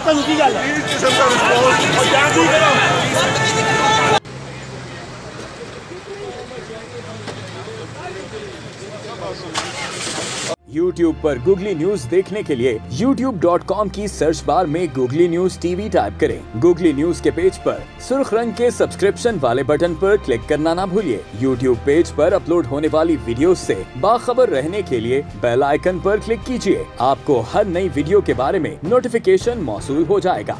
तो रुकी गल है। इस किस्म का रिस्पॉन्स और जान दी करो। YouTube पर गूगली न्यूज देखने के लिए youtube.com की सर्च बार में गूगली न्यूज टीवी टाइप करें। गूगली न्यूज के पेज पर सुर्ख रंग के सब्सक्रिप्शन वाले बटन पर क्लिक करना ना भूलिए। YouTube पेज पर अपलोड होने वाली वीडियोस से बाखबर रहने के लिए बेल आइकन पर क्लिक कीजिए। आपको हर नई वीडियो के बारे में नोटिफिकेशन मौसूल हो जाएगा।